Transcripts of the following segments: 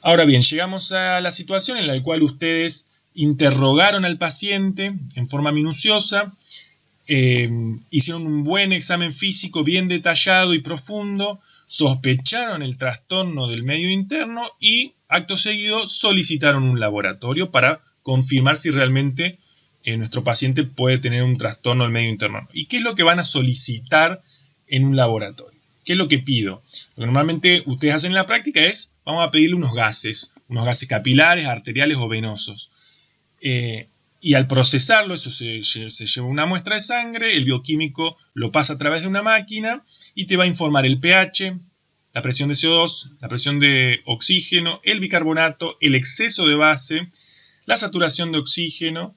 Ahora bien, llegamos a la situación en la cual ustedes interrogaron al paciente en forma minuciosa, hicieron un buen examen físico bien detallado y profundo, sospecharon el trastorno del medio interno y acto seguido solicitaron un laboratorio para confirmar si realmente nuestro paciente puede tener un trastorno del medio interno. ¿Y qué es lo que van a solicitar en un laboratorio? ¿Qué es lo que pido? Lo que normalmente ustedes hacen en la práctica es, vamos a pedirle unos gases capilares, arteriales o venosos. Y al procesarlo, eso se lleva una muestra de sangre, el bioquímico lo pasa a través de una máquina y te va a informar el pH, la presión de CO2, la presión de oxígeno, el bicarbonato, el exceso de base, la saturación de oxígeno.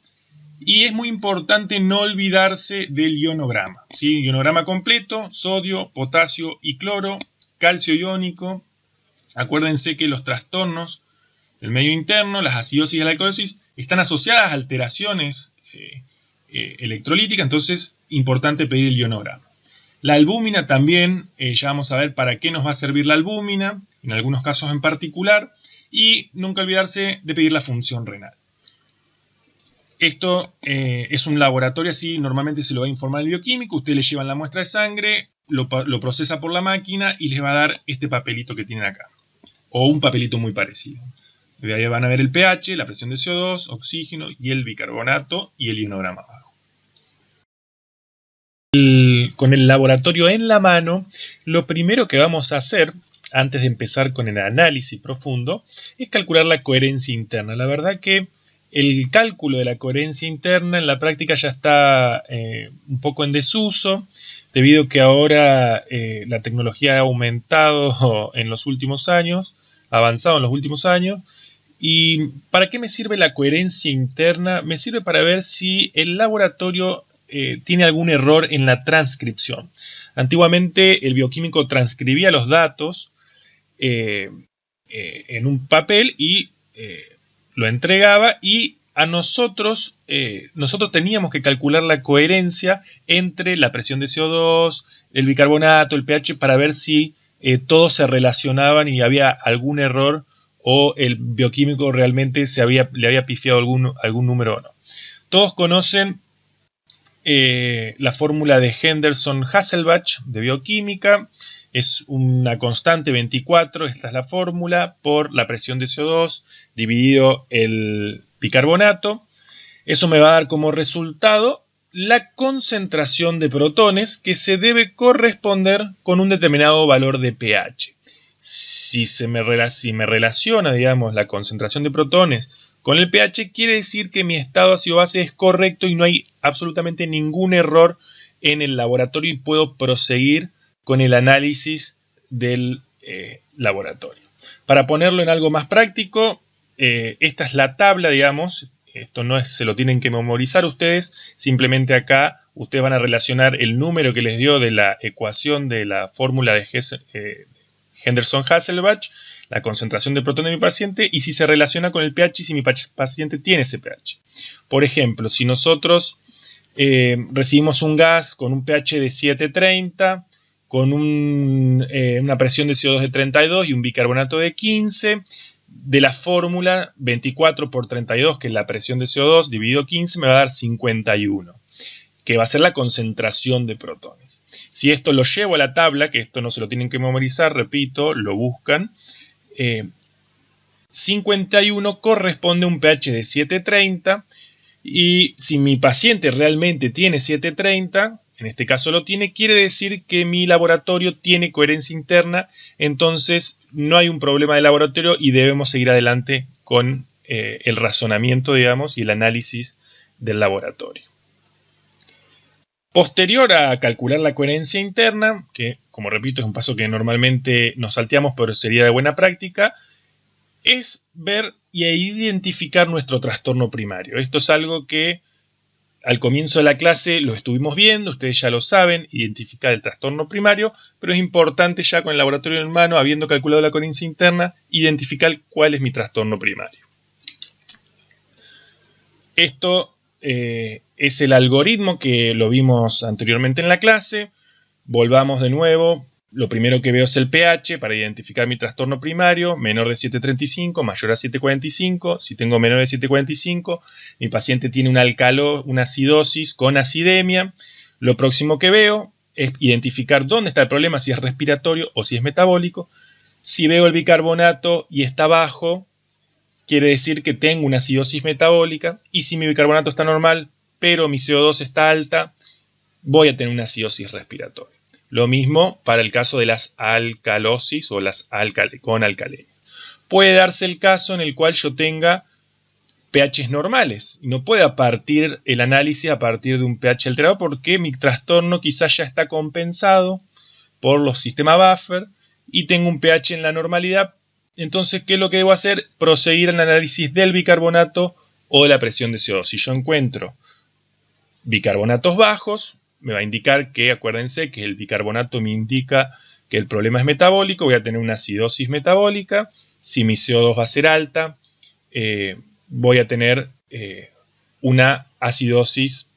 Y es muy importante no olvidarse del ionograma, ¿sí? Ionograma completo, sodio, potasio y cloro, calcio iónico. Acuérdense que los trastornos del medio interno, las acidosis y la alcalosis, están asociadas a alteraciones electrolíticas, entonces importante pedir el ionograma. La albúmina también, ya vamos a ver para qué nos va a servir la albúmina, en algunos casos en particular, y nunca olvidarse de pedir la función renal. Esto es un laboratorio, así normalmente se lo va a informar el bioquímico, ustedes le llevan la muestra de sangre, lo procesa por la máquina y les va a dar este papelito que tienen acá, o un papelito muy parecido. De ahí van a ver el pH, la presión de CO2, oxígeno y el bicarbonato y el ionograma abajo. Con el laboratorio en la mano, lo primero que vamos a hacer, antes de empezar con el análisis profundo, es calcular la coherencia interna. La verdad que el cálculo de la coherencia interna en la práctica ya está un poco en desuso, debido a que ahora la tecnología ha aumentado en los últimos años, ha avanzado en los últimos años. ¿Y para qué me sirve la coherencia interna? Me sirve para ver si el laboratorio tiene algún error en la transcripción. Antiguamente el bioquímico transcribía los datos en un papel y lo entregaba, y a nosotros teníamos que calcular la coherencia entre la presión de CO2, el bicarbonato, el pH, para ver si todos se relacionaban y había algún error o el bioquímico realmente le había pifiado algún número o no. Todos conocen la fórmula de Henderson-Hasselbalch de bioquímica. Es una constante 24, esta es la fórmula, por la presión de CO2 dividido el bicarbonato. Eso me va a dar como resultado la concentración de protones, que se debe corresponder con un determinado valor de pH. Si me relaciona, digamos, la concentración de protones con el pH, quiere decir que mi estado ácido-base es correcto y no hay absolutamente ningún error en el laboratorio y puedo proseguir con el análisis del laboratorio. Para ponerlo en algo más práctico, esta es la tabla, digamos. Esto no se lo tienen que memorizar ustedes, simplemente acá ustedes van a relacionar el número que les dio de la ecuación de la fórmula de Henderson-Hasselbalch, la concentración de protones de mi paciente, y si se relaciona con el pH, si mi paciente tiene ese pH. Por ejemplo, si nosotros recibimos un gas con un pH de 7,30, con una presión de CO2 de 32 y un bicarbonato de 15, de la fórmula 24 por 32, que es la presión de CO2, dividido 15, me va a dar 51, que va a ser la concentración de protones. Si esto lo llevo a la tabla, que esto no se lo tienen que memorizar, repito, lo buscan, 51 corresponde a un pH de 7,30, y si mi paciente realmente tiene 7,30, en este caso lo tiene, quiere decir que mi laboratorio tiene coherencia interna, entonces no hay un problema de laboratorio y debemos seguir adelante con el razonamiento, digamos, y el análisis del laboratorio. Posterior a calcular la coherencia interna, que como repito es un paso que normalmente nos salteamos pero sería de buena práctica, es ver y identificar nuestro trastorno primario. Esto es algo que al comienzo de la clase lo estuvimos viendo, ustedes ya lo saben, identificar el trastorno primario, pero es importante ya con el laboratorio en mano, habiendo calculado la coherencia interna, identificar cuál es mi trastorno primario. Esto es el algoritmo que lo vimos anteriormente en la clase. Volvamos de nuevo lo primero que veo es el pH para identificar mi trastorno primario, menor de 7,35, mayor a 7,45. Si tengo menor de 7,45, mi paciente tiene una acidosis con acidemia. Lo próximo que veo es identificar dónde está el problema, si es respiratorio o si es metabólico. Si veo el bicarbonato y está bajo, quiere decir que tengo una acidosis metabólica. Y si mi bicarbonato está normal, pero mi CO2 está alta, voy a tener una acidosis respiratoria. Lo mismo para el caso de las alcalosis o las con alcalemias. Puede darse el caso en el cual yo tenga pHs normales y no pueda partir el análisis a partir de un pH alterado porque mi trastorno quizás ya está compensado por los sistemas buffer y tengo un pH en la normalidad. Entonces, ¿qué es lo que debo hacer? Proseguir al análisis del bicarbonato o de la presión de CO2. Si yo encuentro bicarbonatos bajos, me va a indicar que, acuérdense, que el bicarbonato me indica que el problema es metabólico, voy a tener una acidosis metabólica. Si mi CO2 va a ser alta, voy a tener una acidosis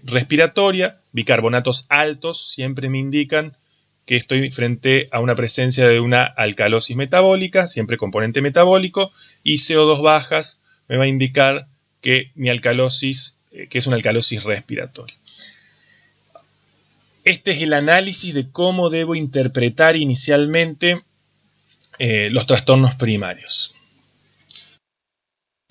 respiratoria. Bicarbonatos altos siempre me indican que estoy frente a una presencia de una alcalosis metabólica, siempre componente metabólico, y CO2 bajas me va a indicar que mi alcalosis, que es una alcalosis respiratoria. Este es el análisis de cómo debo interpretar inicialmente los trastornos primarios.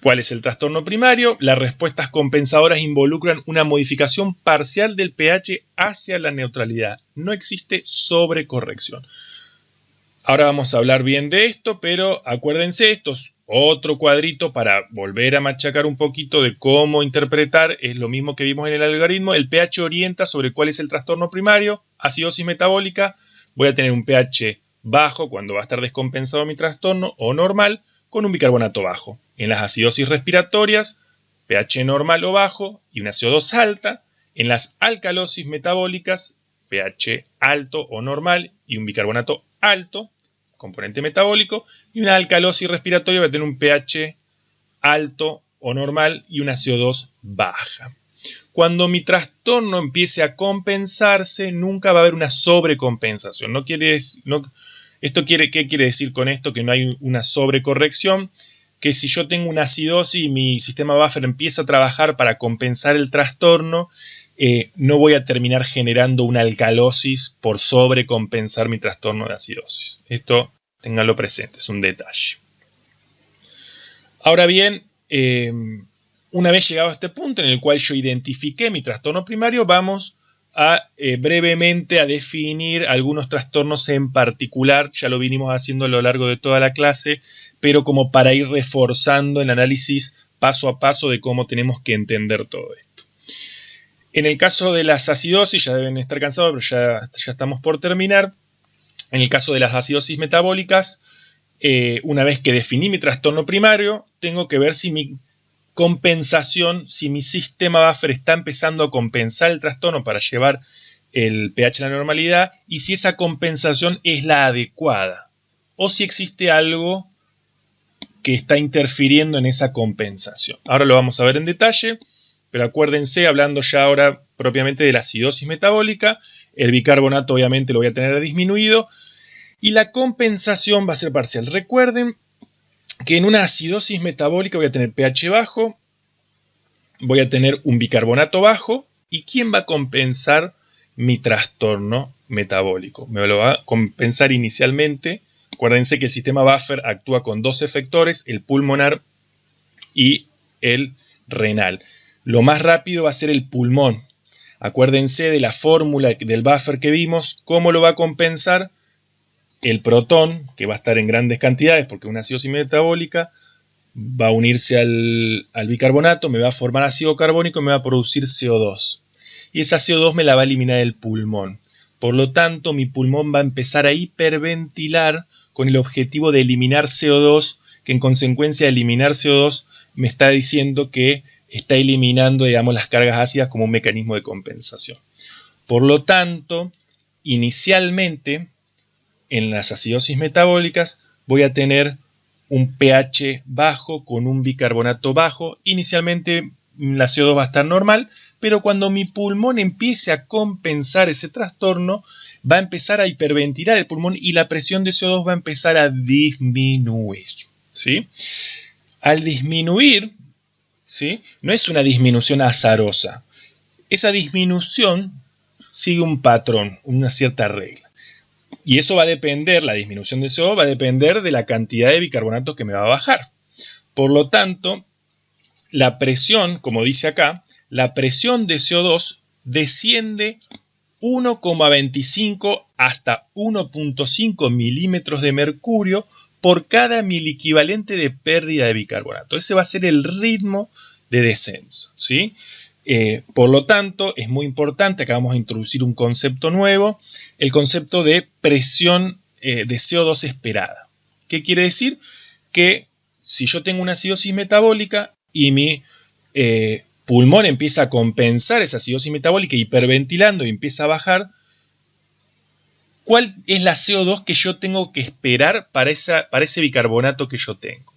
¿Cuál es el trastorno primario? Las respuestas compensadoras involucran una modificación parcial del pH hacia la neutralidad. No existe sobrecorrección. Ahora vamos a hablar bien de esto, pero acuérdense, esto es otro cuadrito para volver a machacar un poquito de cómo interpretar. Es lo mismo que vimos en el algoritmo. El pH orienta sobre cuál es el trastorno primario. Acidosis metabólica. Voy a tener un pH bajo cuando va a estar descompensado mi trastorno, o normal con un bicarbonato bajo. En las acidosis respiratorias, pH normal o bajo y una CO2 alta. En las alcalosis metabólicas, pH alto o normal y un bicarbonato alto, componente metabólico. Y una alcalosis respiratoria va a tener un pH alto o normal y una CO2 baja. Cuando mi trastorno empiece a compensarse, nunca va a haber una sobrecompensación. ¿Qué quiere decir con esto? Que no hay una sobrecorrección. Que si yo tengo una acidosis y mi sistema buffer empieza a trabajar para compensar el trastorno, no voy a terminar generando una alcalosis por sobrecompensar mi trastorno de acidosis. Esto ténganlo presente, es un detalle. Ahora bien, una vez llegado a este punto en el cual yo identifiqué mi trastorno primario, vamos a brevemente a definir algunos trastornos en particular. Ya lo vinimos haciendo a lo largo de toda la clase, pero como para ir reforzando el análisis paso a paso de cómo tenemos que entender todo esto. En el caso de las acidosis, ya deben estar cansados, pero ya estamos por terminar. En el caso de las acidosis metabólicas, una vez que definí mi trastorno primario, tengo que ver si mi compensación, si mi sistema buffer está empezando a compensar el trastorno para llevar el pH a la normalidad y si esa compensación es la adecuada o si existe algo que está interfiriendo en esa compensación. Ahora lo vamos a ver en detalle, pero acuérdense, hablando ya ahora propiamente de la acidosis metabólica, el bicarbonato obviamente lo voy a tener disminuido y la compensación va a ser parcial. Recuerden que en una acidosis metabólica voy a tener pH bajo, voy a tener un bicarbonato bajo, ¿y quién va a compensar mi trastorno metabólico? Me lo va a compensar inicialmente. Acuérdense que el sistema buffer actúa con dos efectores, el pulmonar y el renal. Lo más rápido va a ser el pulmón. Acuérdense de la fórmula del buffer que vimos, ¿cómo lo va a compensar? El protón, que va a estar en grandes cantidades porque una acidosis metabólica va a unirse al bicarbonato, me va a formar ácido carbónico y me va a producir CO2. Y esa CO2 me la va a eliminar el pulmón. Por lo tanto, mi pulmón va a empezar a hiperventilar con el objetivo de eliminar CO2, que en consecuencia de eliminar CO2 me está diciendo que está eliminando, digamos, las cargas ácidas como un mecanismo de compensación. Por lo tanto, inicialmente, en las acidosis metabólicas voy a tener un pH bajo con un bicarbonato bajo. Inicialmente la CO2 va a estar normal, pero cuando mi pulmón empiece a compensar ese trastorno, va a empezar a hiperventilar el pulmón y la presión de CO2 va a empezar a disminuir, ¿sí? Al disminuir, ¿sí?, no es una disminución azarosa. Esa disminución sigue un patrón, una cierta regla. Y eso va a depender, la disminución de CO2 va a depender de la cantidad de bicarbonato que me va a bajar. Por lo tanto, la presión, como dice acá, la presión de CO2 desciende 1,25 hasta 1,5 milímetros de mercurio por cada miliequivalente de pérdida de bicarbonato. Ese va a ser el ritmo de descenso, ¿sí? Por lo tanto, es muy importante, acá vamos a introducir un concepto nuevo, el concepto de presión de CO2 esperada. ¿Qué quiere decir? Que si yo tengo una acidosis metabólica y mi pulmón empieza a compensar esa acidosis metabólica hiperventilando y empieza a bajar, ¿cuál es la CO2 que yo tengo que esperar para ese bicarbonato que yo tengo?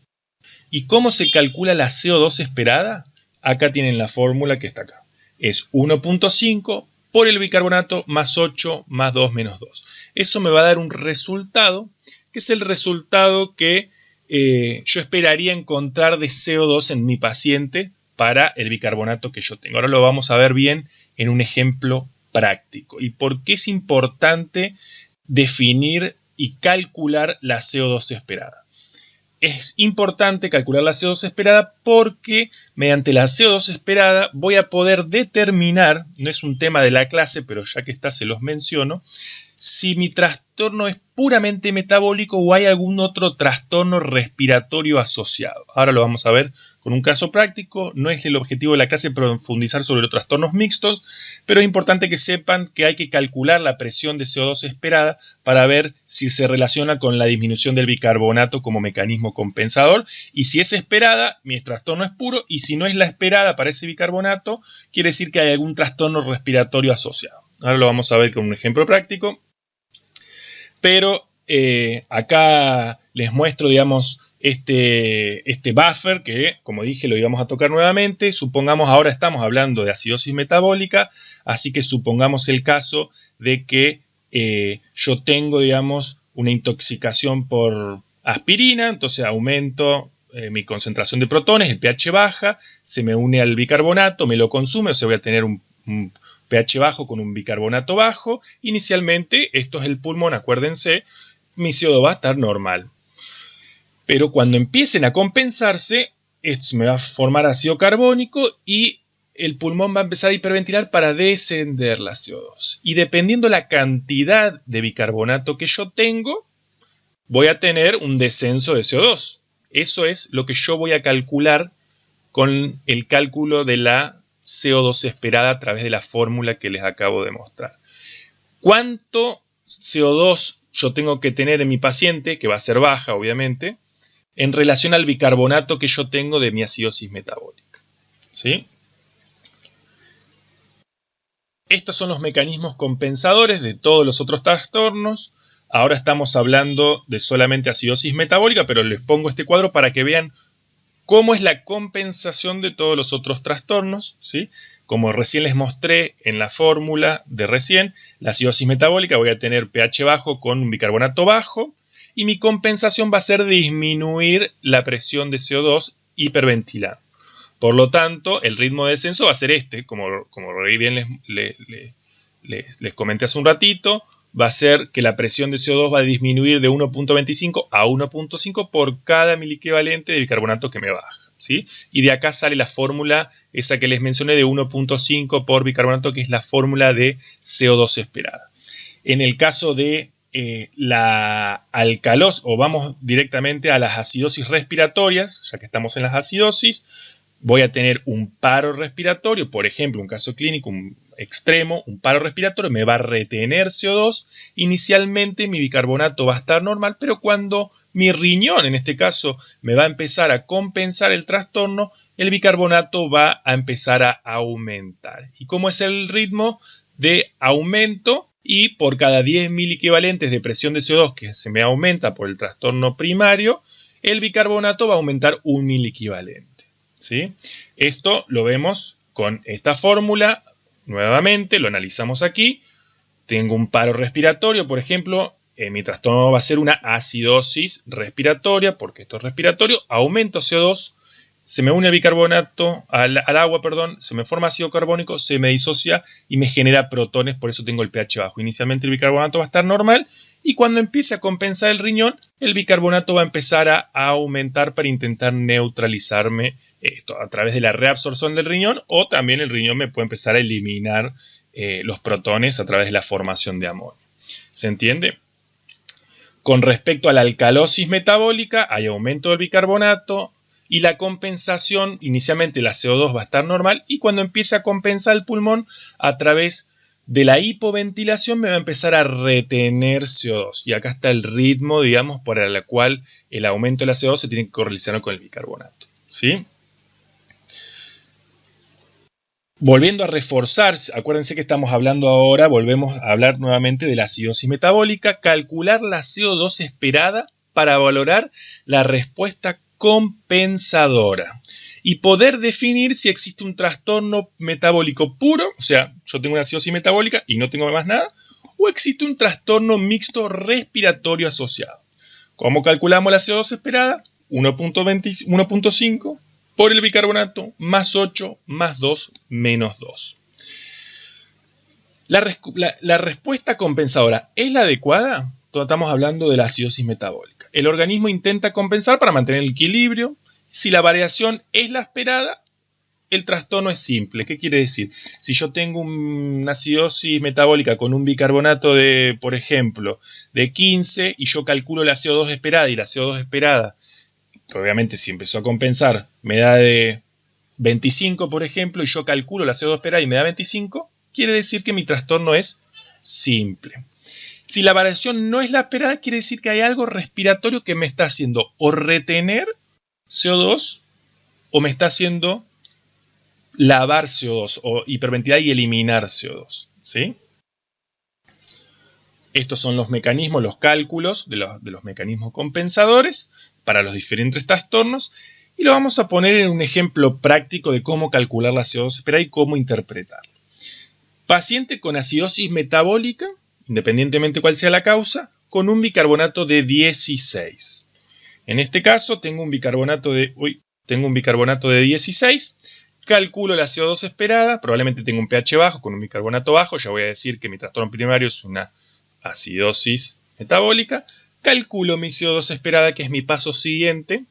¿Y cómo se calcula la CO2 esperada? Acá tienen la fórmula que está acá. Es 1,5 por el bicarbonato más 8 más 2 menos 2. Eso me va a dar un resultado, que es el resultado que yo esperaría encontrar de CO2 en mi paciente para el bicarbonato que yo tengo. Ahora lo vamos a ver bien en un ejemplo práctico. ¿Y por qué es importante definir y calcular la CO2 esperada? Es importante calcular la CO2 esperada porque mediante la CO2 esperada voy a poder determinar, no es un tema de la clase, pero ya que está se los menciono, si mi trastorno es puramente metabólico o hay algún otro trastorno respiratorio asociado. Ahora lo vamos a ver con un caso práctico. No es el objetivo de la clase profundizar sobre los trastornos mixtos, pero es importante que sepan que hay que calcular la presión de CO2 esperada para ver si se relaciona con la disminución del bicarbonato como mecanismo compensador. Y si es esperada, mi trastorno es puro, y si no es la esperada para ese bicarbonato, quiere decir que hay algún trastorno respiratorio asociado. Ahora lo vamos a ver con un ejemplo práctico. Pero acá les muestro, digamos, este buffer que, como dije, lo íbamos a tocar nuevamente. Supongamos, ahora estamos hablando de acidosis metabólica, así que supongamos el caso de que yo tengo, digamos, una intoxicación por aspirina, entonces aumento mi concentración de protones, el pH baja, se me une al bicarbonato, me lo consume, o sea, voy a tener un pH bajo con un bicarbonato bajo. Inicialmente, esto es el pulmón, acuérdense, mi CO2 va a estar normal. Pero cuando empiecen a compensarse, esto me va a formar ácido carbónico y el pulmón va a empezar a hiperventilar para descender la CO2. Y dependiendo la cantidad de bicarbonato que yo tengo, voy a tener un descenso de CO2. Eso es lo que yo voy a calcular con el cálculo de la CO2 esperada a través de la fórmula que les acabo de mostrar. ¿Cuánto CO2 yo tengo que tener en mi paciente, que va a ser baja obviamente, en relación al bicarbonato que yo tengo de mi acidosis metabólica? ¿Sí? Estos son los mecanismos compensadores de todos los otros trastornos. Ahora estamos hablando de solamente acidosis metabólica, pero les pongo este cuadro para que vean cómo es la compensación de todos los otros trastornos, ¿sí? Como recién les mostré en la fórmula de recién, la acidosis metabólica voy a tener pH bajo con un bicarbonato bajo y mi compensación va a ser disminuir la presión de CO2 hiperventilando. Por lo tanto, el ritmo de descenso va a ser este, como bien les comenté hace un ratito. Va a ser que la presión de CO2 va a disminuir de 1,25 a 1,5 por cada miliequivalente de bicarbonato que me baja, ¿sí? Y de acá sale la fórmula, esa que les mencioné, de 1,5 por bicarbonato, que es la fórmula de CO2 esperada. En el caso de la alcalosis, o vamos directamente a las acidosis respiratorias, ya que estamos en las acidosis, voy a tener un paro respiratorio, por ejemplo, un caso clínico extremo, un paro respiratorio, me va a retener CO2. Inicialmente mi bicarbonato va a estar normal, pero cuando mi riñón, en este caso, me va a empezar a compensar el trastorno, el bicarbonato va a empezar a aumentar. ¿Y cómo es el ritmo de aumento? Y por cada 10 miliequivalentes de presión de CO2 que se me aumenta por el trastorno primario, el bicarbonato va a aumentar 1 miliequivalente, ¿sí? Esto lo vemos con esta fórmula. Nuevamente lo analizamos aquí. tengo un paro respiratorio, por ejemplo, mi trastorno va a ser una acidosis respiratoria, porque esto es respiratorio, aumento CO2, se me une el bicarbonato al agua, se me forma ácido carbónico, se me disocia y me genera protones, por eso tengo el pH bajo. Inicialmente el bicarbonato va a estar normal y cuando empiece a compensar el riñón, el bicarbonato va a empezar a aumentar para intentar neutralizarme esto a través de la reabsorción del riñón, o también el riñón me puede empezar a eliminar los protones a través de la formación de amonio. ¿Se entiende? Con respecto a la alcalosis metabólica, hay aumento del bicarbonato y la compensación, inicialmente la CO2 va a estar normal y cuando empiece a compensar el pulmón a través de la hipoventilación me va a empezar a retener CO2. Y acá está el ritmo, digamos, por el cual el aumento de la CO2 se tiene que correlacionar con el bicarbonato. ¿Sí? Volviendo a reforzar, acuérdense que estamos hablando ahora, volvemos a hablar nuevamente de la acidosis metabólica, calcular la CO2 esperada para valorar la respuesta compensadora y poder definir si existe un trastorno metabólico puro, o sea, yo tengo una acidosis metabólica y no tengo más nada, o existe un trastorno mixto respiratorio asociado. ¿Cómo calculamos la CO2 esperada? 1.5 por el bicarbonato más 8 más 2 menos 2. La respuesta compensadora ¿es la adecuada? Estamos hablando de la acidosis metabólica. El organismo intenta compensar para mantener el equilibrio. Si la variación es la esperada, el trastorno es simple. ¿Qué quiere decir? Si yo tengo una acidosis metabólica con un bicarbonato de, por ejemplo, de 15 y yo calculo la CO2 esperada y la CO2 esperada, que obviamente si empezó a compensar, me da de 25, por ejemplo, y yo calculo la CO2 esperada y me da 25, quiere decir que mi trastorno es simple. Si la variación no es la esperada, quiere decir que hay algo respiratorio que me está haciendo o retener CO2 o me está haciendo lavar CO2 o hiperventilar y eliminar CO2. ¿Sí? Estos son los mecanismos, los cálculos de los mecanismos compensadores para los diferentes trastornos y lo vamos a poner en un ejemplo práctico de cómo calcular la CO2 esperada y cómo interpretarlo. Paciente con acidosis metabólica, independientemente cuál sea la causa, con un bicarbonato de 16. En este caso tengo un bicarbonato de 16, calculo la CO2 esperada, probablemente tengo un pH bajo con un bicarbonato bajo, ya voy a decir que mi trastorno primario es una acidosis metabólica, calculo mi CO2 esperada, que es mi paso siguiente,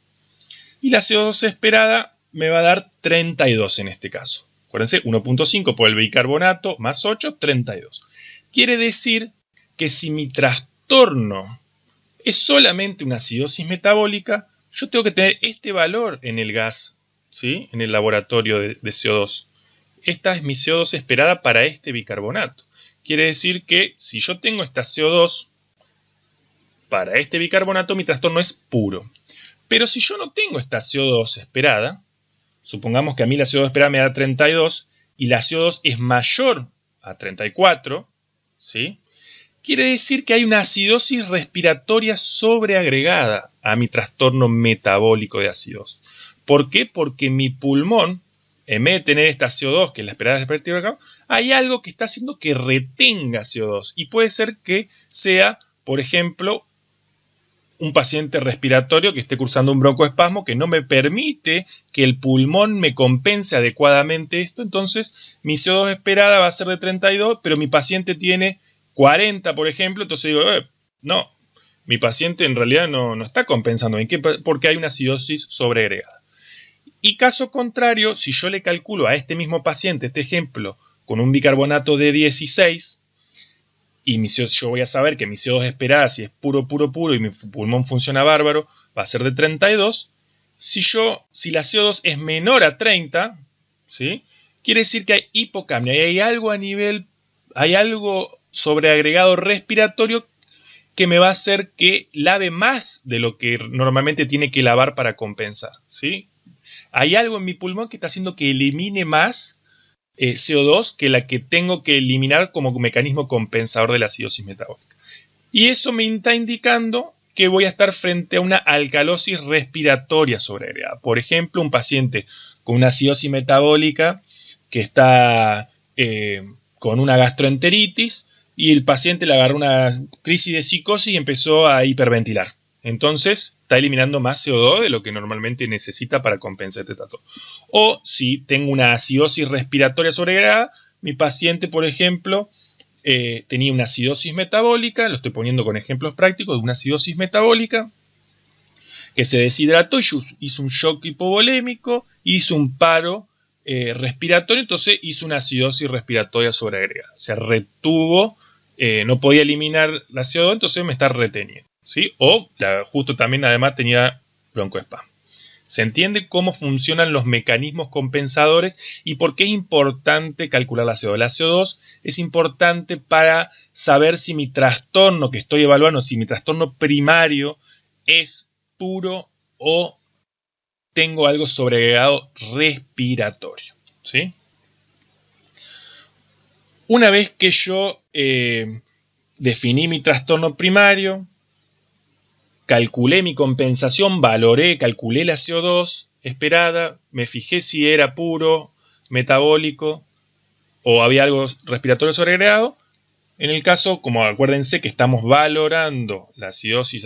y la CO2 esperada me va a dar 32 en este caso. Acuérdense, 1.5 por el bicarbonato más 8, 32. Quiere decir que si mi trastorno es solamente una acidosis metabólica, yo tengo que tener este valor en el gas, ¿sí? En el laboratorio de CO2. Esta es mi CO2 esperada para este bicarbonato. Quiere decir que si yo tengo esta CO2 para este bicarbonato, mi trastorno es puro. Pero si yo no tengo esta CO2 esperada, supongamos que a mí la CO2 esperada me da 32 y la CO2 es mayor a 34, ¿sí? Quiere decir que hay una acidosis respiratoria sobreagregada a mi trastorno metabólico de acidosis. ¿Por qué? Porque mi pulmón, en vez de tener esta CO2, que es la esperada respirativa, hay algo que está haciendo que retenga CO2. Y puede ser que sea, por ejemplo, un paciente respiratorio que esté cursando un broncoespasmo que no me permite que el pulmón me compense adecuadamente esto. Entonces, mi CO2 esperada va a ser de 32, pero mi paciente tiene 40, por ejemplo. Entonces digo, no, mi paciente en realidad no está compensando. ¿En qué? Porque hay una acidosis sobreagregada. Y caso contrario, si yo le calculo a este mismo paciente, este ejemplo, con un bicarbonato de 16, y yo voy a saber que mi CO2 esperada, si es puro y mi pulmón funciona bárbaro, va a ser de 32. Si la CO2 es menor a 30, ¿sí? Quiere decir que hay hipocapnia, y hay algo sobreagregado respiratorio que me va a hacer que lave más de lo que normalmente tiene que lavar para compensar, ¿sí? Hay algo en mi pulmón que está haciendo que elimine más CO2 que la que tengo que eliminar como mecanismo compensador de la acidosis metabólica. Y eso me está indicando que voy a estar frente a una alcalosis respiratoria sobreagregada. Por ejemplo, un paciente con una acidosis metabólica que está con una gastroenteritis, y el paciente le agarró una crisis de psicosis y empezó a hiperventilar. Entonces está eliminando más CO2 de lo que normalmente necesita para compensar este trato. O si tengo una acidosis respiratoria sobregrada, mi paciente, por ejemplo, tenía una acidosis metabólica, lo estoy poniendo con ejemplos prácticos de una acidosis metabólica, que se deshidrató y hizo un shock hipovolémico, hizo un paro respiratorio, entonces hizo una acidosis respiratoria sobreagregada. O sea, retuvo, no podía eliminar la CO2, entonces me está reteniendo, ¿sí? O justo también además tenía broncoespasmo. Se entiende cómo funcionan los mecanismos compensadores y por qué es importante calcular la CO2. La CO2 es importante para saber si mi trastorno que estoy evaluando, si mi trastorno primario es puro o tengo algo sobreagregado respiratorio, ¿sí? Una vez que yo definí mi trastorno primario, calculé mi compensación, calculé la CO2 esperada, me fijé si era puro, metabólico o había algo respiratorio sobreagregado. En el caso, como acuérdense que estamos valorando la acidosis,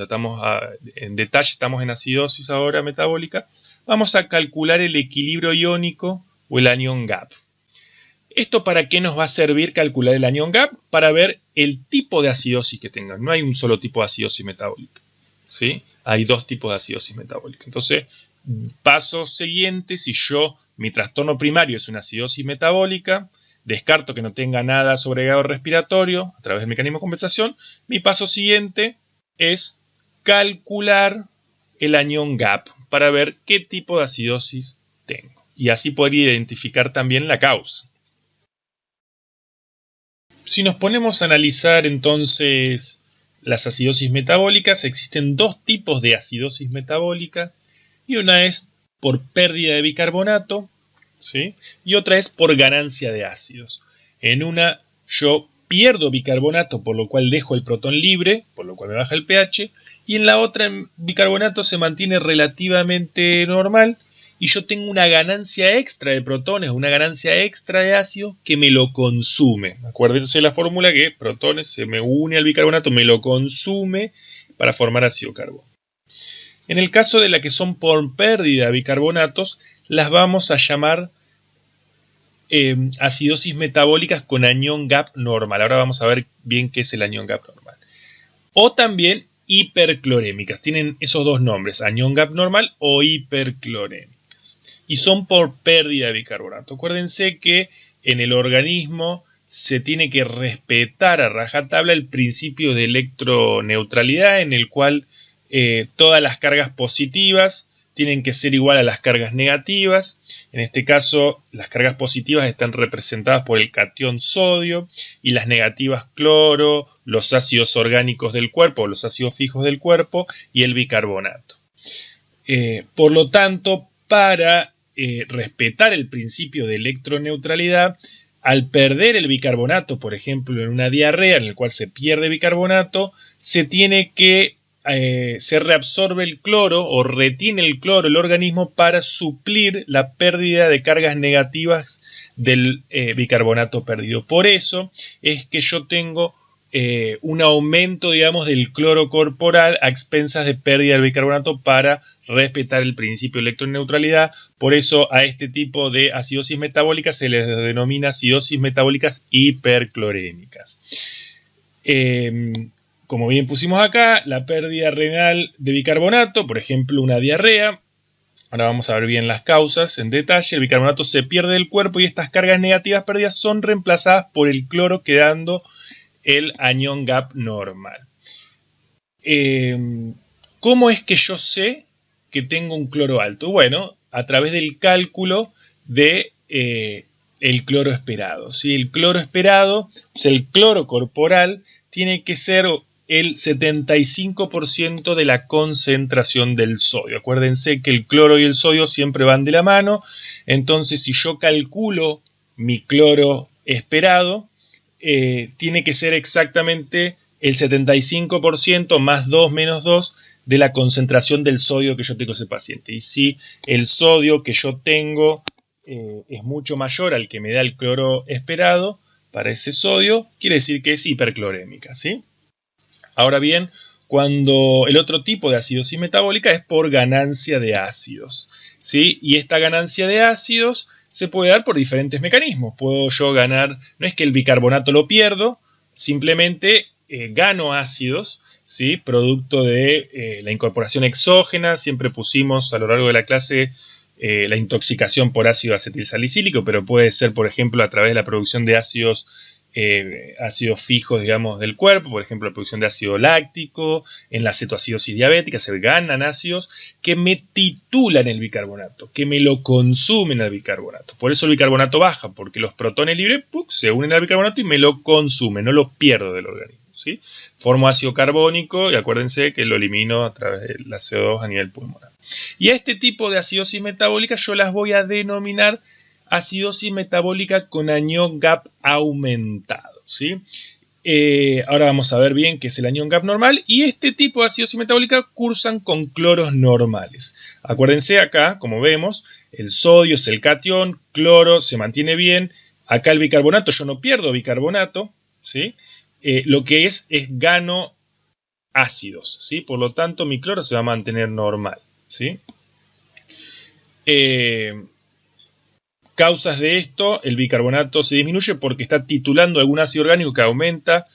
en detalle estamos en acidosis ahora metabólica, vamos a calcular el equilibrio iónico o el anion gap. ¿Esto para qué nos va a servir calcular el anion gap? Para ver el tipo de acidosis que tengan. No hay un solo tipo de acidosis metabólica, ¿sí? Hay dos tipos de acidosis metabólica. Entonces, paso siguiente, si mi trastorno primario es una acidosis metabólica, descarto que no tenga nada sobreagregado respiratorio a través del mecanismo de compensación, mi paso siguiente es calcular el anion gap para ver qué tipo de acidosis tengo. Y así poder identificar también la causa. Si nos ponemos a analizar entonces las acidosis metabólicas, existen dos tipos de acidosis metabólica y una es por pérdida de bicarbonato, ¿sí? Y otra es por ganancia de ácidos. En una yo pierdo bicarbonato, por lo cual dejo el protón libre, por lo cual me baja el pH, y en la otra el bicarbonato se mantiene relativamente normal y yo tengo una ganancia extra de protones, una ganancia extra de ácido que me lo consume. Acuérdense la fórmula que protones se me une al bicarbonato, me lo consume para formar ácido carbono. En el caso de las que son por pérdida de bicarbonatos, las vamos a llamar acidosis metabólicas con anion gap normal. Ahora vamos a ver bien qué es el anion gap normal. O también hiperclorémicas. Tienen esos dos nombres, anion gap normal o hiperclorémicas. Y son por pérdida de bicarbonato. Acuérdense que en el organismo se tiene que respetar a rajatabla el principio de electroneutralidad, en el cual todas las cargas positivas tienen que ser igual a las cargas negativas. En este caso, las cargas positivas están representadas por el catión sodio y las negativas cloro, los ácidos orgánicos del cuerpo, los ácidos fijos del cuerpo y el bicarbonato. Por lo tanto, para respetar el principio de electroneutralidad, al perder el bicarbonato, por ejemplo, en una diarrea en la cual se pierde bicarbonato, se tiene que se reabsorbe el cloro o retiene el cloro el organismo para suplir la pérdida de cargas negativas del bicarbonato perdido. Por eso es que yo tengo un aumento, digamos, del cloro corporal a expensas de pérdida del bicarbonato para respetar el principio de electroneutralidad. Por eso a este tipo de acidosis metabólicas se les denomina acidosis metabólicas hiperclorémicas. Como bien pusimos acá, la pérdida renal de bicarbonato, por ejemplo, una diarrea. Ahora vamos a ver bien las causas en detalle. El bicarbonato se pierde del cuerpo y estas cargas negativas perdidas son reemplazadas por el cloro, quedando el anion gap normal. ¿Cómo es que yo sé que tengo un cloro alto? Bueno, a través del cálculo de el cloro esperado. ¿Sí? El cloro esperado, o sea, el cloro corporal, tiene que ser el 75% de la concentración del sodio. Acuérdense que el cloro y el sodio siempre van de la mano. Entonces, si yo calculo mi cloro esperado, tiene que ser exactamente el 75% más 2 menos 2 de la concentración del sodio que yo tengo en ese paciente. Y si el sodio que yo tengo es mucho mayor al que me da el cloro esperado, para ese sodio, quiere decir que es hiperclorémica, ¿sí? Ahora bien, cuando el otro tipo de acidosis metabólica es por ganancia de ácidos, ¿sí? Y esta ganancia de ácidos se puede dar por diferentes mecanismos. Puedo yo ganar, no es que el bicarbonato lo pierdo, simplemente gano ácidos, ¿sí? Producto de la incorporación exógena. Siempre pusimos a lo largo de la clase la intoxicación por ácido acetilsalicílico, pero puede ser, por ejemplo, a través de la producción de ácidos fijos, digamos, del cuerpo, por ejemplo, la producción de ácido láctico, en la cetoacidosis diabética se ganan ácidos que me titulan el bicarbonato, que me lo consumen al bicarbonato. Por eso el bicarbonato baja, porque los protones libres se unen al bicarbonato y me lo consumen, no lo pierdo del organismo, ¿sí? Formo ácido carbónico y acuérdense que lo elimino a través de la CO2 a nivel pulmonar. Y a este tipo de acidosis metabólica yo las voy a denominar acidosis metabólica con anión GAP aumentado, ¿sí? Ahora vamos a ver bien qué es el anión GAP normal, y este tipo de acidosis metabólica cursan con cloros normales. Acuérdense acá, como vemos, el sodio es el catión, cloro se mantiene bien, acá el bicarbonato, yo no pierdo bicarbonato, ¿sí? Lo que es gano ácidos, ¿sí? Por lo tanto mi cloro se va a mantener normal, ¿sí? Causas de esto, el bicarbonato se disminuye porque está titulando algún ácido orgánico que aumenta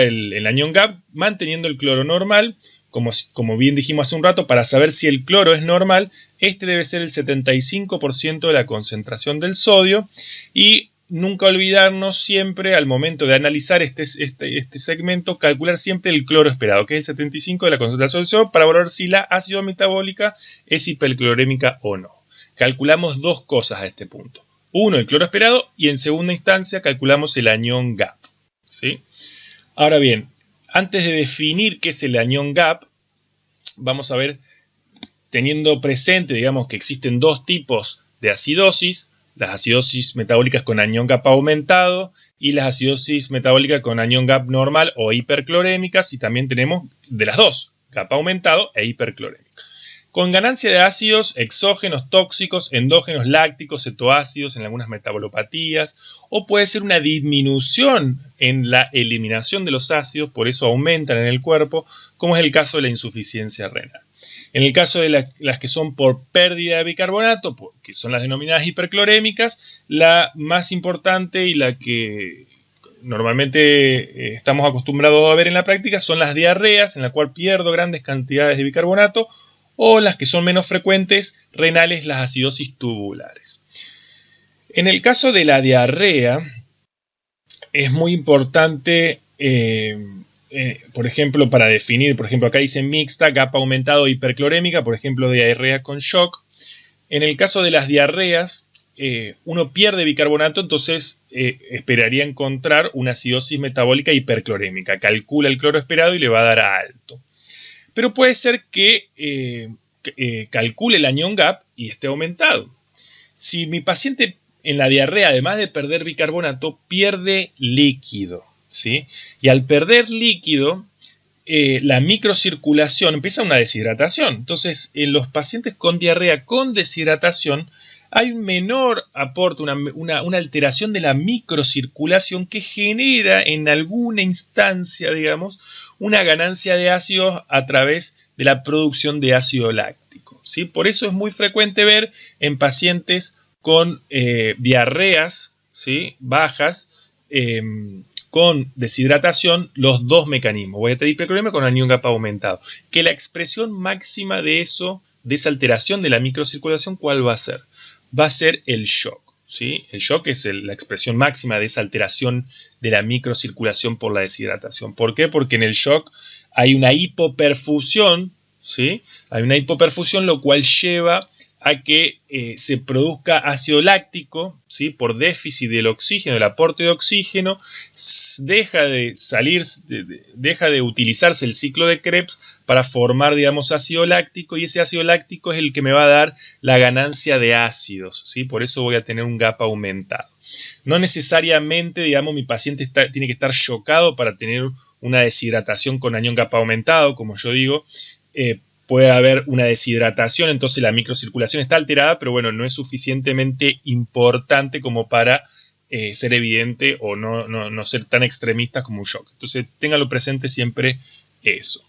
el anión GAP, manteniendo el cloro normal. Como bien dijimos hace un rato, para saber si el cloro es normal, este debe ser el 75% de la concentración del sodio, y nunca olvidarnos siempre, al momento de analizar este segmento, calcular siempre el cloro esperado, que es el 75% de la concentración del sodio, para valorar si la ácido metabólica es hiperclorémica o no. Calculamos dos cosas a este punto. Uno, el cloro esperado, y en segunda instancia calculamos el anión GAP, ¿sí? Ahora bien, antes de definir qué es el anión GAP, vamos a ver, teniendo presente, digamos, que existen dos tipos de acidosis, las acidosis metabólicas con anión GAP aumentado y las acidosis metabólicas con anión GAP normal o hiperclorémicas, y también tenemos de las dos, GAP aumentado e hiperclorémica. Con ganancia de ácidos exógenos, tóxicos, endógenos, lácticos, cetoácidos en algunas metabolopatías, o puede ser una disminución en la eliminación de los ácidos, por eso aumentan en el cuerpo, como es el caso de la insuficiencia renal. En el caso de las que son por pérdida de bicarbonato, que son las denominadas hiperclorémicas, la más importante y la que normalmente estamos acostumbrados a ver en la práctica son las diarreas, en la cual pierdo grandes cantidades de bicarbonato, o las que son menos frecuentes, renales, las acidosis tubulares. En el caso de la diarrea, es muy importante, por ejemplo, para definir, por ejemplo, acá dice mixta, GAP aumentado, hiperclorémica, por ejemplo, diarrea con shock. En el caso de las diarreas, uno pierde bicarbonato, entonces esperaría encontrar una acidosis metabólica hiperclorémica. Calcula el cloro esperado y le va a dar a alto. Pero puede ser que calcule el anión GAP y esté aumentado. Si mi paciente en la diarrea, además de perder bicarbonato, pierde líquido, ¿sí? Y al perder líquido, la microcirculación empieza una deshidratación. Entonces, en los pacientes con diarrea con deshidratación, hay un menor aporte, una alteración de la microcirculación que genera en alguna instancia, digamos, una ganancia de ácidos a través de la producción de ácido láctico, ¿sí? Por eso es muy frecuente ver en pacientes con diarreas, ¿sí?, bajas, con deshidratación, los dos mecanismos. Voy a tener hiperclorémica con anión GAP aumentado. Que la expresión máxima de eso, de esa alteración de la microcirculación, ¿cuál va a ser? Va a ser el shock, ¿sí? El shock es la expresión máxima de esa alteración de la microcirculación por la deshidratación. ¿Por qué? Porque en el shock hay una hipoperfusión, ¿sí? Hay una hipoperfusión, lo cual lleva a que se produzca ácido láctico, ¿sí? Por déficit del oxígeno, del aporte de oxígeno, deja de utilizarse el ciclo de Krebs para formar, digamos, ácido láctico, y ese ácido láctico es el que me va a dar la ganancia de ácidos, ¿sí? Por eso voy a tener un GAP aumentado. No necesariamente, digamos, mi paciente tiene que estar chocado para tener una deshidratación con anión GAP aumentado, como yo digo. Puede haber una deshidratación, entonces la microcirculación está alterada, pero bueno, no es suficientemente importante como para ser evidente o no ser tan extremistas como un shock. Entonces, ténganlo presente siempre eso.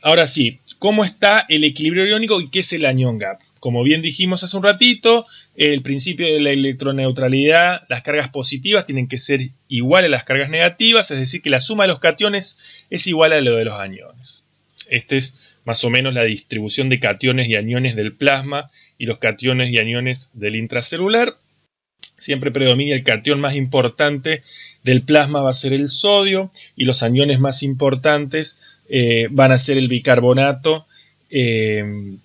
Ahora sí, ¿cómo está el equilibrio iónico y qué es el anion gap? Como bien dijimos hace un ratito, el principio de la electroneutralidad, las cargas positivas tienen que ser iguales a las cargas negativas, es decir, que la suma de los cationes es igual a lo de los aniones. Esta es más o menos la distribución de cationes y aniones del plasma y los cationes y aniones del intracelular. Siempre predomina el catión más importante del plasma va a ser el sodio y los aniones más importantes van a ser el bicarbonato, el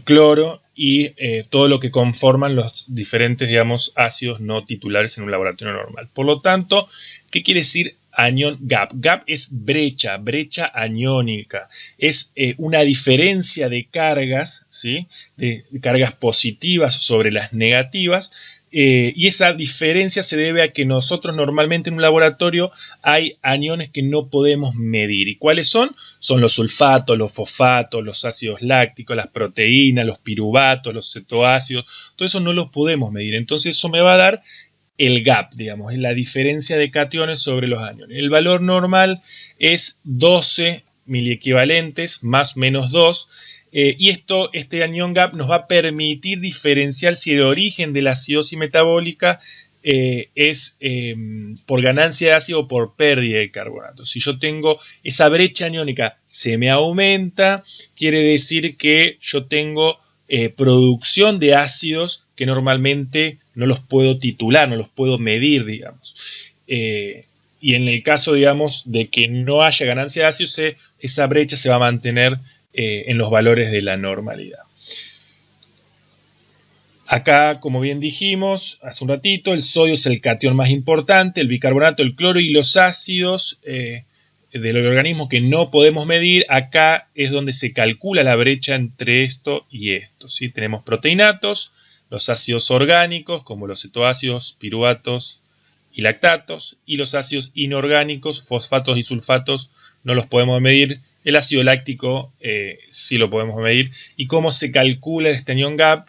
cloro y todo lo que conforman los diferentes, digamos, ácidos no titulares en un laboratorio normal. Por lo tanto, ¿qué quiere decir anion gap? Gap es brecha aniónica. Es una diferencia de cargas, ¿sí? De cargas positivas sobre las negativas. Y esa diferencia se debe a que nosotros normalmente en un laboratorio hay aniones que no podemos medir. ¿Y cuáles son? Son los sulfatos, los fosfatos, los ácidos lácticos, las proteínas, los piruvatos, los cetoácidos. Todo eso no los podemos medir. Entonces eso me va a dar el gap, digamos, es la diferencia de cationes sobre los aniones. El valor normal es 12 miliequivalentes más menos 2. Y este anion gap nos va a permitir diferenciar si el origen de la acidosis metabólica es por ganancia de ácido o por pérdida de carbonato. Si yo tengo esa brecha aniónica se me aumenta, quiere decir que yo tengo producción de ácidos que normalmente no los puedo titular, no los puedo medir, digamos. Y en el caso, digamos, de que no haya ganancia de ácidos, esa brecha se va a mantener en los valores de la normalidad. Acá, como bien dijimos hace un ratito, el sodio es el catión más importante, el bicarbonato, el cloro y los ácidos del organismo que no podemos medir. Acá es donde se calcula la brecha entre esto y esto, ¿sí? Tenemos proteinatos, los ácidos orgánicos como los cetoácidos, piruvatos y lactatos, y los ácidos inorgánicos, fosfatos y sulfatos, no los podemos medir. El ácido láctico sí lo podemos medir. ¿Y cómo se calcula este anion gap?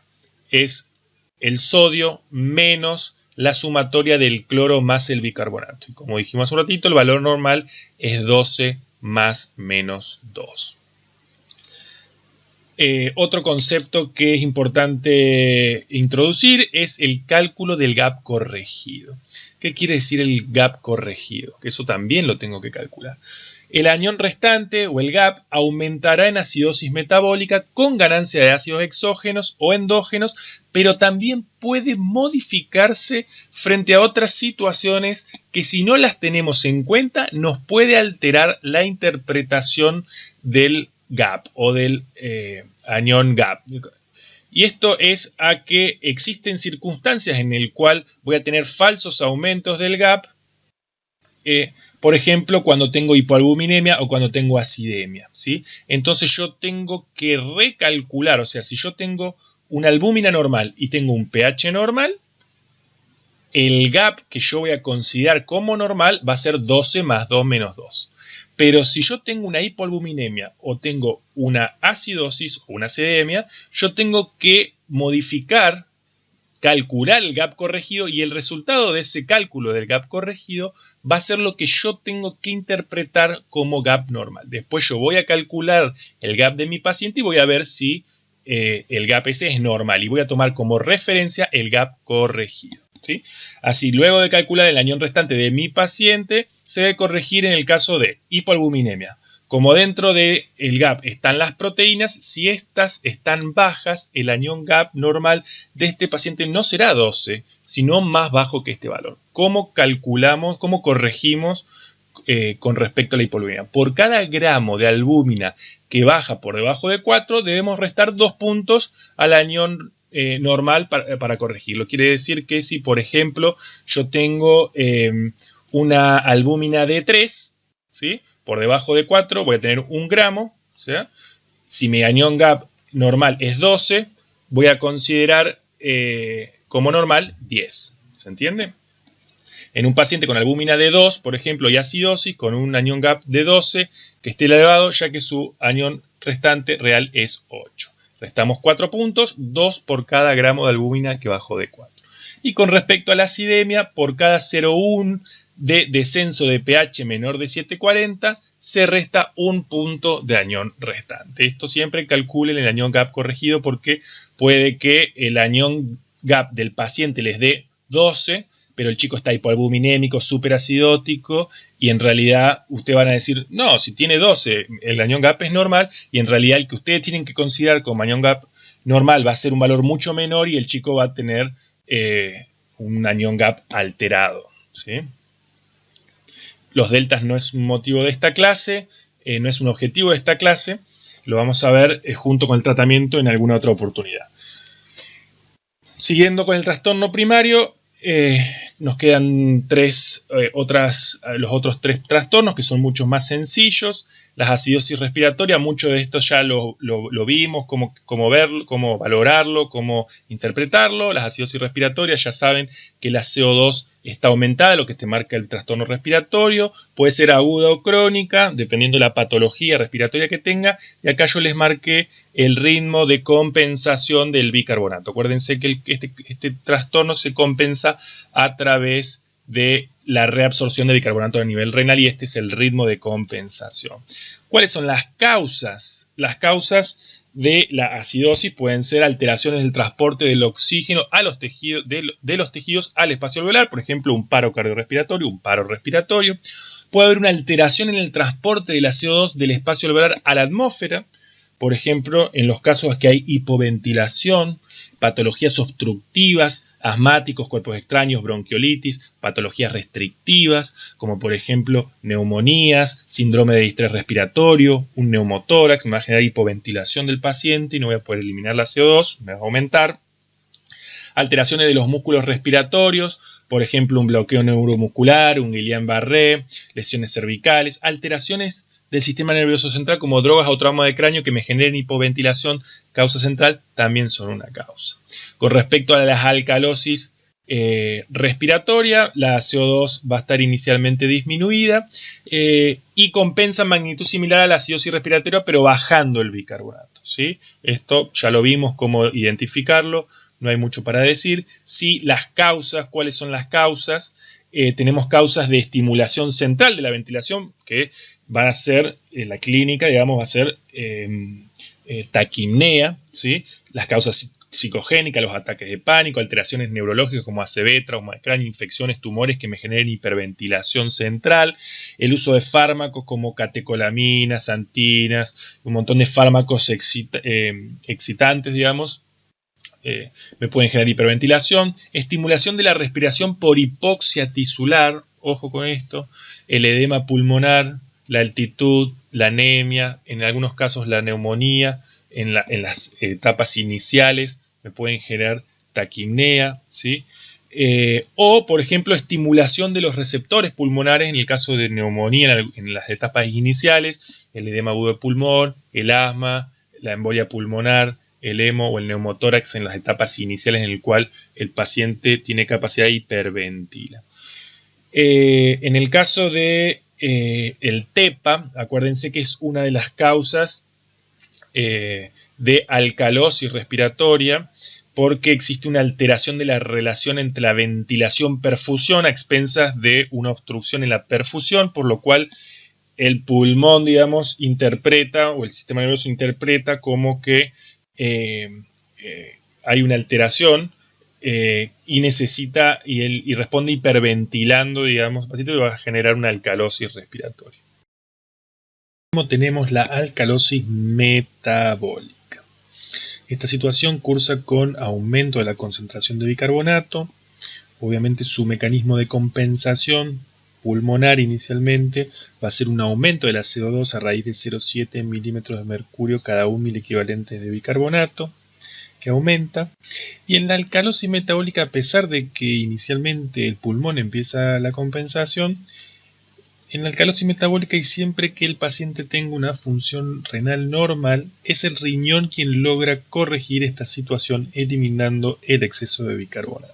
Es el sodio menos la sumatoria del cloro más el bicarbonato. Y como dijimos hace un ratito, el valor normal es 12 más menos 2. Otro concepto que es importante introducir es el cálculo del gap corregido. ¿Qué quiere decir el gap corregido? Que eso también lo tengo que calcular. El anión restante o el gap aumentará en acidosis metabólica con ganancia de ácidos exógenos o endógenos, pero también puede modificarse frente a otras situaciones que si no las tenemos en cuenta nos puede alterar la interpretación del gap o del anion gap. Y esto es a que existen circunstancias en las cuales voy a tener falsos aumentos del gap. Por ejemplo, cuando tengo hipoalbuminemia o cuando tengo acidemia, ¿sí? Entonces yo tengo que recalcular, o sea, si yo tengo una albúmina normal y tengo un pH normal, el gap que yo voy a considerar como normal va a ser 12 más 2 menos 2. Pero si yo tengo una hipoalbuminemia o tengo una acidosis o una acidemia, yo tengo que modificar, calcular el gap corregido, y el resultado de ese cálculo del gap corregido va a ser lo que yo tengo que interpretar como gap normal. Después yo voy a calcular el gap de mi paciente y voy a ver si el gap ese es normal y voy a tomar como referencia el gap corregido, ¿sí? Así, luego de calcular el anión restante de mi paciente, se debe corregir en el caso de hipoalbuminemia. Como dentro del gap están las proteínas, si estas están bajas, el anion gap normal de este paciente no será 12, sino más bajo que este valor. ¿Cómo calculamos, cómo corregimos con respecto a la hipoalbuminemia? Por cada gramo de albúmina que baja por debajo de 4, debemos restar 2 puntos al anion normal para corregirlo. Quiere decir que si, por ejemplo, yo tengo una albúmina de 3, ¿sí? Por debajo de 4 voy a tener 1 gramo, o sea, si mi anion gap normal es 12, voy a considerar como normal 10, ¿se entiende? En un paciente con albúmina de 2, por ejemplo, y acidosis, con un anion gap de 12, que esté elevado, ya que su anion restante real es 8. Restamos 4 puntos, 2 por cada gramo de albúmina que bajó de 4. Y con respecto a la acidemia, por cada 0,1 de descenso de pH menor de 7,40, se resta 1 punto de anión restante. Esto siempre calculen el anión gap corregido porque puede que el anión gap del paciente les dé 12, pero el chico está hipoalbuminémico, superacidótico, y en realidad ustedes van a decir, no, si tiene 12, el anión gap es normal, y en realidad el que ustedes tienen que considerar como anión gap normal va a ser un valor mucho menor y el chico va a tener un anión gap alterado, ¿sí? Los deltas no es un motivo de esta clase, no es un objetivo de esta clase, lo vamos a ver junto con el tratamiento en alguna otra oportunidad. Siguiendo con el trastorno primario, nos quedan los otros 3 trastornos que son mucho más sencillos. Las acidosis respiratoria, mucho de esto ya lo vimos, cómo verlo, cómo valorarlo, cómo interpretarlo. Las acidosis respiratorias ya saben que la CO2 está aumentada, lo que te marca el trastorno respiratorio. Puede ser aguda o crónica, dependiendo de la patología respiratoria que tenga. Y acá yo les marqué el ritmo de compensación del bicarbonato. Acuérdense que este trastorno se compensa a través de la reabsorción de bicarbonato a nivel renal y este es el ritmo de compensación. ¿Cuáles son las causas? Las causas de la acidosis pueden ser alteraciones del transporte del oxígeno a los tejidos, de los tejidos al espacio alveolar, por ejemplo, un paro cardiorrespiratorio, un paro respiratorio. Puede haber una alteración en el transporte de la CO2 del espacio alveolar a la atmósfera, por ejemplo, en los casos que hay hipoventilación, patologías obstructivas, asmáticos, cuerpos extraños, bronquiolitis, patologías restrictivas, como por ejemplo neumonías, síndrome de distrés respiratorio, un neumotórax, me va a generar hipoventilación del paciente y no voy a poder eliminar la CO2, me va a aumentar. Alteraciones de los músculos respiratorios, por ejemplo un bloqueo neuromuscular, un Guillain-Barré, lesiones cervicales, alteraciones del sistema nervioso central como drogas o trauma de cráneo que me generen hipoventilación, causa central, también son una causa. Con respecto a las alcalosis respiratoria, la CO2 va a estar inicialmente disminuida y compensa en magnitud similar a la acidosis respiratoria, pero bajando el bicarbonato, ¿sí? Esto ya lo vimos cómo identificarlo, no hay mucho para decir. Sí, las causas, ¿cuáles son las causas? Tenemos causas de estimulación central de la ventilación que van a ser, en la clínica, digamos, va a ser taquipnea, ¿sí? Las causas psicogénicas, los ataques de pánico, alteraciones neurológicas como ACV, trauma de cráneo, infecciones, tumores que me generen hiperventilación central, el uso de fármacos como catecolaminas, antinas, un montón de fármacos excitantes, digamos, me pueden generar hiperventilación, estimulación de la respiración por hipoxia tisular, ojo con esto, el edema pulmonar, la altitud, la anemia, en algunos casos la neumonía, en las etapas iniciales me pueden generar taquipnea, ¿sí? O, por ejemplo, estimulación de los receptores pulmonares en el caso de neumonía en las etapas iniciales, el edema agudo de pulmón, el asma, la embolia pulmonar, el hemo o el neumotórax en las etapas iniciales en el cual el paciente tiene capacidad de hiperventila. En el caso de el TEPA, acuérdense que es una de las causas de alcalosis respiratoria porque existe una alteración de la relación entre la ventilación-perfusión a expensas de una obstrucción en la perfusión, por lo cual el pulmón, digamos, interpreta o el sistema nervioso interpreta como que hay una alteración y necesita y responde hiperventilando, digamos, el paciente va a generar una alcalosis respiratoria. Tenemos la alcalosis metabólica. Esta situación cursa con aumento de la concentración de bicarbonato. Obviamente su mecanismo de compensación pulmonar inicialmente va a ser un aumento de la CO2 a raíz de 0,7 milímetros de mercurio cada 1 mil equivalente de bicarbonato, que aumenta. Y en la alcalosis metabólica, a pesar de que inicialmente el pulmón empieza la compensación, en la alcalosis metabólica y siempre que el paciente tenga una función renal normal, es el riñón quien logra corregir esta situación eliminando el exceso de bicarbonato.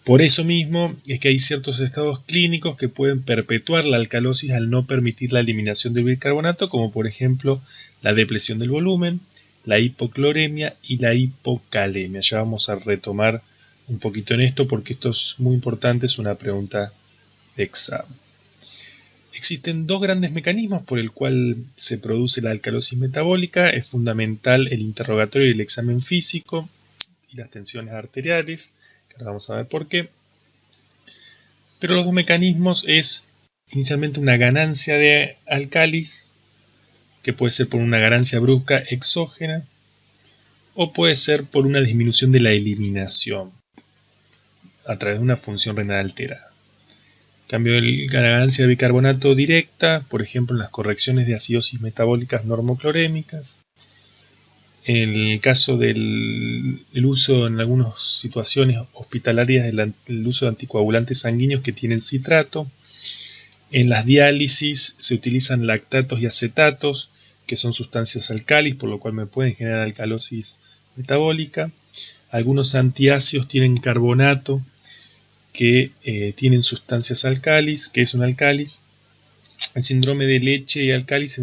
Por eso mismo es que hay ciertos estados clínicos que pueden perpetuar la alcalosis al no permitir la eliminación del bicarbonato, como por ejemplo la depresión del volumen, la hipocloremia y la hipocalemia. Ya vamos a retomar un poquito en esto porque esto es muy importante, es una pregunta de examen. Existen dos grandes mecanismos por el cual se produce la alcalosis metabólica. Es fundamental el interrogatorio y el examen físico y las tensiones arteriales, que ahora vamos a ver por qué. Pero los dos mecanismos es inicialmente una ganancia de álcalis, que puede ser por una ganancia brusca exógena, o puede ser por una disminución de la eliminación a través de una función renal alterada. En cambio, la ganancia de bicarbonato directa, por ejemplo, en las correcciones de acidosis metabólicas normoclorémicas. En el caso del uso en algunas situaciones hospitalarias del uso de anticoagulantes sanguíneos que tienen citrato. En las diálisis se utilizan lactatos y acetatos, que son sustancias alcalis, por lo cual me pueden generar alcalosis metabólica. Algunos antiácidos tienen carbonato, que tienen sustancias alcalis, que es un alcalis. El síndrome de leche y alcalis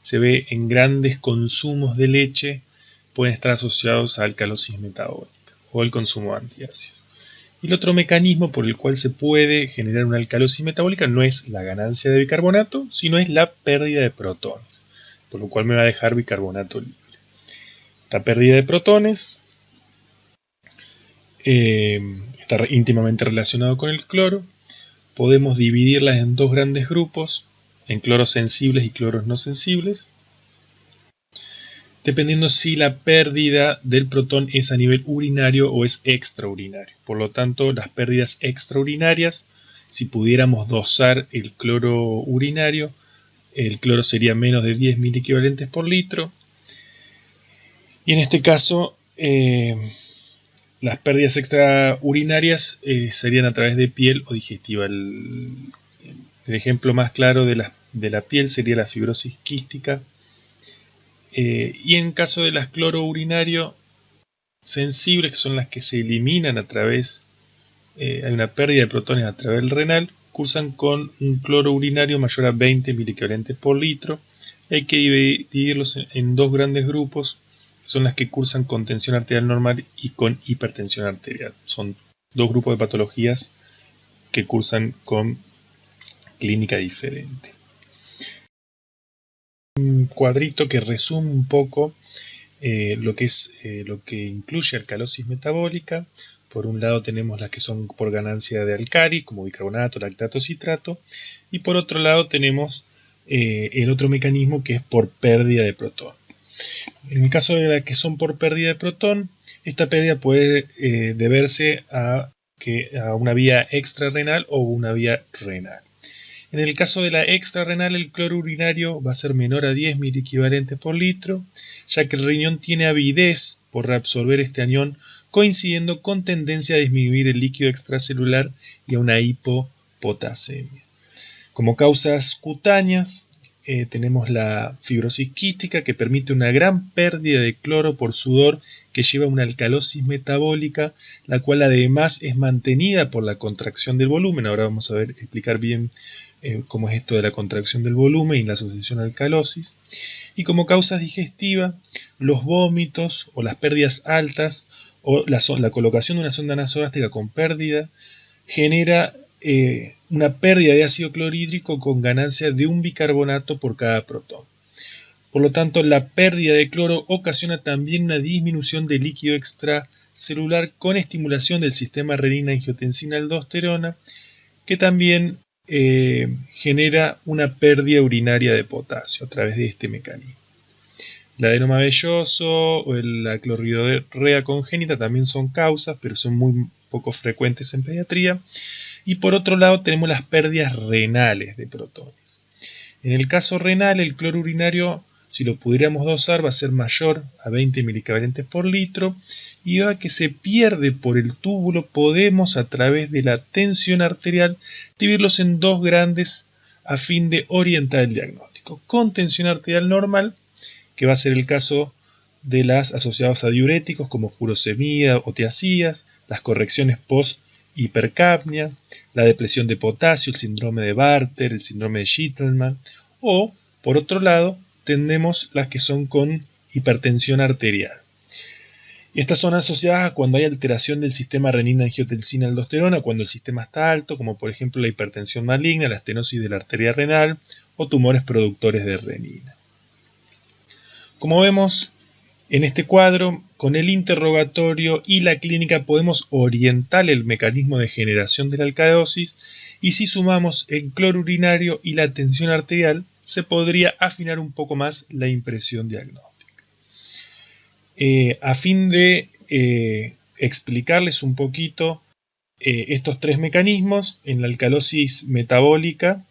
se ve en grandes consumos de leche, pueden estar asociados a alcalosis metabólica o el consumo de antiácidos. Y el otro mecanismo por el cual se puede generar una alcalosis metabólica no es la ganancia de bicarbonato, sino es la pérdida de protones, por lo cual me va a dejar bicarbonato libre. Esta pérdida de protones está íntimamente relacionado con el cloro. Podemos dividirlas en dos grandes grupos, en cloros sensibles y cloros no sensibles, dependiendo si la pérdida del protón es a nivel urinario o es extraurinario. Por lo tanto, las pérdidas extraurinarias, si pudiéramos dosar el cloro urinario, el cloro sería menos de 10 miliequivalentes por litro. Y en este caso, las pérdidas extraurinarias serían a través de piel o digestiva. El ejemplo más claro de la piel sería la fibrosis quística. Y en caso de las clorourinario sensibles, que son las que se eliminan a través, hay una pérdida de protones a través del renal, cursan con un cloro urinario mayor a 20 miliequivalentes por litro. Hay que dividirlos en dos grandes grupos, son las que cursan con tensión arterial normal y con hipertensión arterial. Son dos grupos de patologías que cursan con clínica diferente. Un cuadrito que resume un poco lo que incluye alcalosis metabólica. Por un lado tenemos las que son por ganancia de álcalis, como bicarbonato, lactato, citrato, y por otro lado tenemos el otro mecanismo que es por pérdida de protón. En el caso de las que son por pérdida de protón, esta pérdida puede deberse a una vía extrarrenal o una vía renal. En el caso de la extrarrenal, el cloro urinario va a ser menor a 10 miliequivalentes por litro, ya que el riñón tiene avidez por reabsorber este anión, coincidiendo con tendencia a disminuir el líquido extracelular y a una hipopotasemia. Como causas cutáneas, tenemos la fibrosis quística, que permite una gran pérdida de cloro por sudor que lleva a una alcalosis metabólica, la cual además es mantenida por la contracción del volumen. Ahora vamos a explicar bien cómo es esto de la contracción del volumen y la asociación a alcalosis. Y como causas digestivas, los vómitos o las pérdidas altas o la colocación de una sonda nasogástrica con pérdida genera una pérdida de ácido clorhídrico con ganancia de un bicarbonato por cada protón. Por lo tanto, la pérdida de cloro ocasiona también una disminución del líquido extracelular con estimulación del sistema renina-angiotensina-aldosterona, que también genera una pérdida urinaria de potasio a través de este mecanismo. El adenoma velloso o la clorridorrea congénita también son causas, pero son muy poco frecuentes en pediatría. Y por otro lado tenemos las pérdidas renales de protones. En el caso renal, el cloro urinario, si lo pudiéramos dosar, va a ser mayor a 20 milicavalentes por litro, y dado que se pierde por el túbulo, podemos a través de la tensión arterial dividirlos en dos grandes a fin de orientar el diagnóstico. Con tensión arterial normal, que va a ser el caso de las asociadas a diuréticos como furosemida o tiazidas, las correcciones post-hipercapnia, la depresión de potasio, el síndrome de Bartter, el síndrome de Gitelman, o por otro lado tenemos las que son con hipertensión arterial. Estas son asociadas a cuando hay alteración del sistema renina-angiotensina-aldosterona, cuando el sistema está alto, como por ejemplo la hipertensión maligna, la estenosis de la arteria renal o tumores productores de renina. Como vemos en este cuadro, con el interrogatorio y la clínica podemos orientar el mecanismo de generación de la alcalosis, y si sumamos el cloro urinario y la tensión arterial, se podría afinar un poco más la impresión diagnóstica. A fin de explicarles un poquito estos tres mecanismos en la alcalosis metabólica,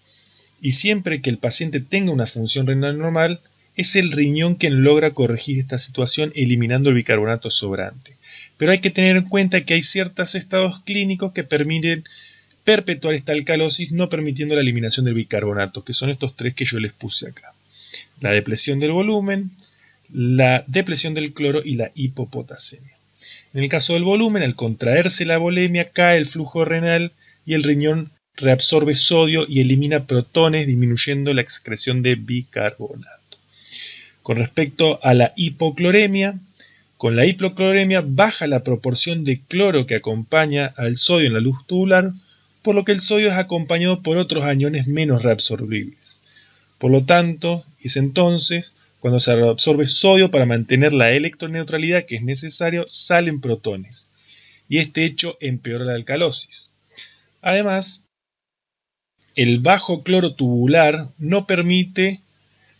y siempre que el paciente tenga una función renal normal, es el riñón quien logra corregir esta situación eliminando el bicarbonato sobrante. Pero hay que tener en cuenta que hay ciertos estados clínicos que permiten perpetuar esta alcalosis, no permitiendo la eliminación del bicarbonato, que son estos tres que yo les puse acá: la depresión del volumen, la depresión del cloro y la hipopotasemia. En el caso del volumen, al contraerse la volemia, cae el flujo renal y el riñón reabsorbe sodio y elimina protones, disminuyendo la excreción de bicarbonato. Con respecto a la hipocloremia, con la hipocloremia baja la proporción de cloro que acompaña al sodio en la luz tubular, por lo que el sodio es acompañado por otros aniones menos reabsorbibles. Por lo tanto, es entonces cuando se reabsorbe sodio para mantener la electroneutralidad que es necesario, salen protones, y este hecho empeora la alcalosis. Además, el bajo cloro tubular no permite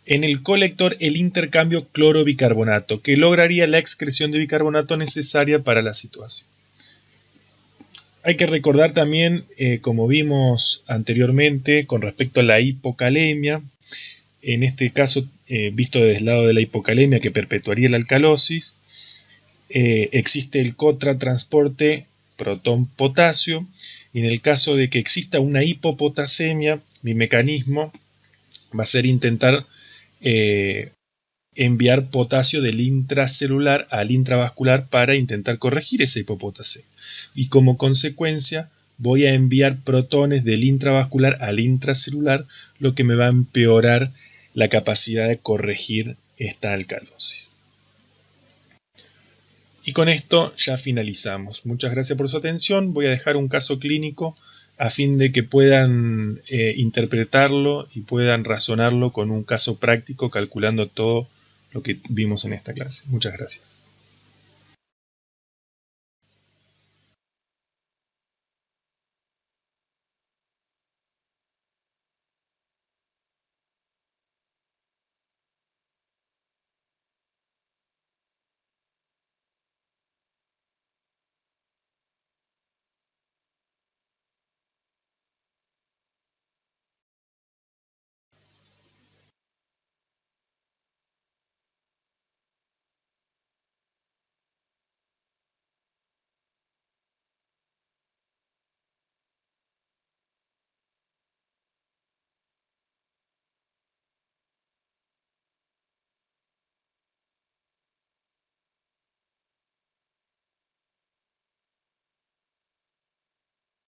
en el colector el intercambio cloro-bicarbonato, que lograría la excreción de bicarbonato necesaria para la situación. Hay que recordar también, como vimos anteriormente, con respecto a la hipocalemia, en este caso visto desde el lado de la hipocalemia que perpetuaría la alcalosis, existe el cotransporte protón-potasio, y en el caso de que exista una hipopotasemia, mi mecanismo va a ser intentar enviar potasio del intracelular al intravascular para intentar corregir esa hipopotasemia, y como consecuencia voy a enviar protones del intravascular al intracelular, lo que me va a empeorar la capacidad de corregir esta alcalosis. Y con esto ya finalizamos. Muchas gracias por su atención. Voy a dejar un caso clínico a fin de que puedan interpretarlo y puedan razonarlo con un caso práctico, calculando todo lo que vimos en esta clase. Muchas gracias.